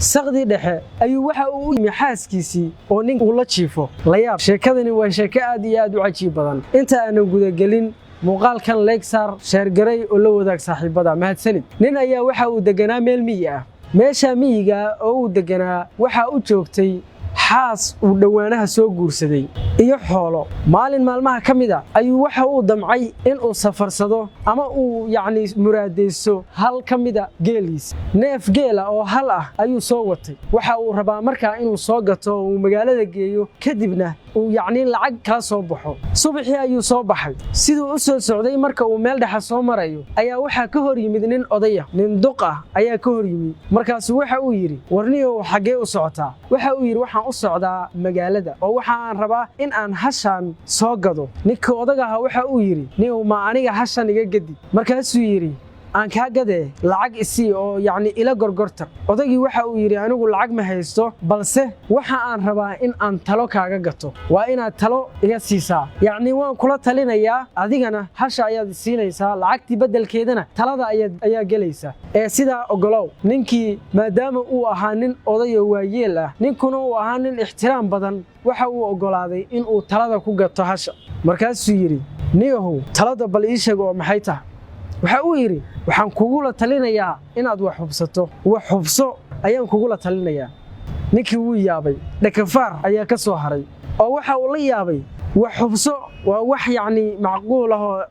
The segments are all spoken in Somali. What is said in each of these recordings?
saqdi dhexe ayuu waxa uu u yimi xaaskiisii oo nin uu la jiifo la yaab sheekadani waa sheeko aad iyo aad u cajiib badan inta aanan gudagelin muuqaalkan Lexar sheergaray oo la wadaag saaxiibada mahadsanid nin ayaa waxa uu deganaa meel miyi ah meesha miyiga oo uu deganaa waxa uu joogtay xaas uu dhawaanaha soo guursaday iyo xoolo maalin maalmaha kamida ayuu waxa uu damcay in uu safarsado ama uu muraadeyso hal kamida geeliis neef geela oo hal ah ayuu soo watay waxa uu rabaa markaa inuu soo gato oo magaalada geeyo kadibna uu lacag ka soo baxo subaxii ayuu soo baxay sidoo u soo socday marka uu meel dhaxa soo marayo ayaa waxa ka hor yimid nin odaya nin duq ah ayaa ka hor yimid markaas waxa uu yiri warniyo xagee u socotaa waxa uu yiri waxaan u socdaa magaalada oo waxa aan rabaa in aan hashan soo gado ninka odaga waxa uu yiri nin ma aniga hashan iga gadi markaas uu yiri aan ka gadee lacag isii oo ila gorgortar odagii waxa uu yiri anigu lacag ma haysto balse waxa aan rabaa in aan talo kaaga gato waa inaad talo iga siisaa waan kula talinayaa adigana hasha ayaad siinaysaa lacagtii bedelkeedana talada ayaa galaysa ee sida ogolow ninkii maadaama uu ahaa nin odayo waayeel ah ninkuna uu ahaa nin ixtiraam badan waxa uu ogolaaday in uu talada ku gato hasha markaas uu yiri niyahow talada bal ii sheeg oo maxay tahay waxa uu yiri waxaan kugu la talinayaa inaad wax hubso ayaan kugu la talinayaa ninkii uu yaabay dhakafaar ayaa ka soo haray oo waxa uu la yaabay wax hubso waa wax macquul ah oo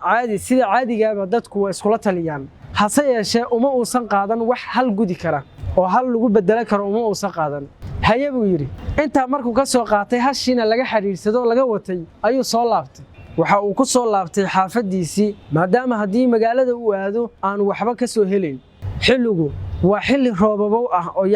caadi sida caadigaaba dadku waa isku la taliyaan hase yeeshee uma uusan qaadan wax hal gudi kara oo hal lagu bedel karo uma uusan qaadan haye buu yiri inta markuu ka soo qaatay hashiina laga xiriirsado laga watay ayuu soo laabtay waxa uu ku soo laabtay xaafadiisii maadaama hadii magaalada uu aado aan waxba ka soo helin xilligu waa xilli roobabow ah oo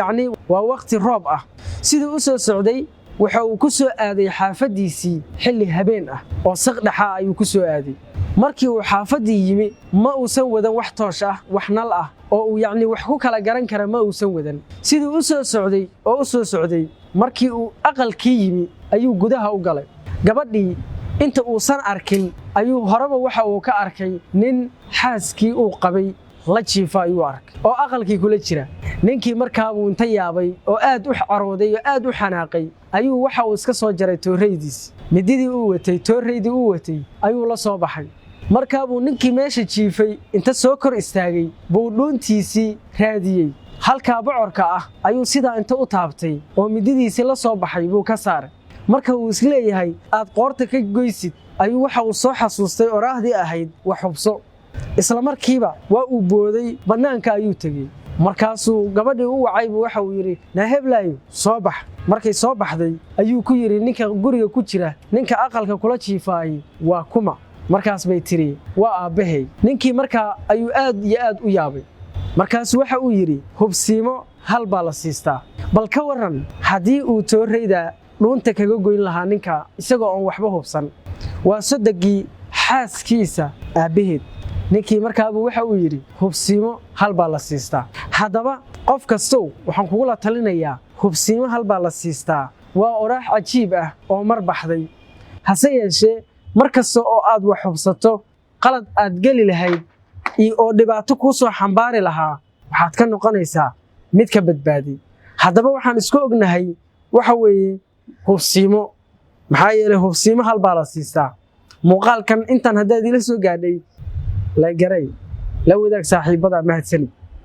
waa waqti roob ah sidoo u soo socday waxa uu ku soo aaday xaafadiisii xilli habeen ah oo saqdhaxa ayuu ku soo aaday markii uu xaafadii yimi ma uusan wadan wax toosh ah wax nal ah oo uu wax ku kala garan kara ma uusan wadan sidoo u soo socday markii uu aqalkii yimi ayuu gudaha u galay gabadhii inta uusan arkin ayuu horaba waxa uu ka arkay nin xaaskii uu qabay la jiifa ayuu arkay oo aqalkii kula jira ninkii markaa uu inta yaabay oo aad u carooday oo aad u xanaaqay ayuu waxa uu iska soo jaray tooreydiis mididii uu watay ayuu la soo baxay markaa buu ninkii meesha jiifay inta soo kor istaagay buu dhuuntiisii raadiyay halka bocorka ah ayuu sidaa inta u taabtay oo mididiisii la soo baxay buu ka saaray marka uu isleeyahay aad qoorta ka goysid ayuu waxa uu soo xasuustay oraahdii ahayd wax hubso isla markiiba waa uu booday banaanka ayuu tagay markaasuu gabadhii u wacay waxa uu yiri naheblaayo soo bax markay soo baxday ayuu ku yiri ninka guriga ku jira ninka aqalka kula jiifay waa kuma markaas bay tiri waa aabahay ninkii markaa ayuu aad iyo aad u yaabay markaas waxa uu yiri hubsiimo hal baa la siistaa bal ka waran hadii uu tooreyda dhuunta kaga goyn lahaa ninka isagoo aan waxba hubsan waa sadaqii xaaskiisa aabaheed ninkii markaa waxa uu yiri hubsiimo hal baa la siistaa hadaba qof kasto waxaan kugu la talinayaa hubsiimo hal baa la siistaa waa oraax cajiib ah oo mar baxday hase yeeshee markasta oo aad wax hubsato qalad aad gali lahayd oo dhibaato ku soo xambaari lahaa waxaad ka noqonaysaa mid ka badbaadi hadaba waxaan isku ognahay waxa weeye hubsiimo maxaa yeelay hubsiimo hal baa la siistaa muuqaalkan intan haddaad ila soo gaadhay la garay la wadaag saaxiibada mahadsanid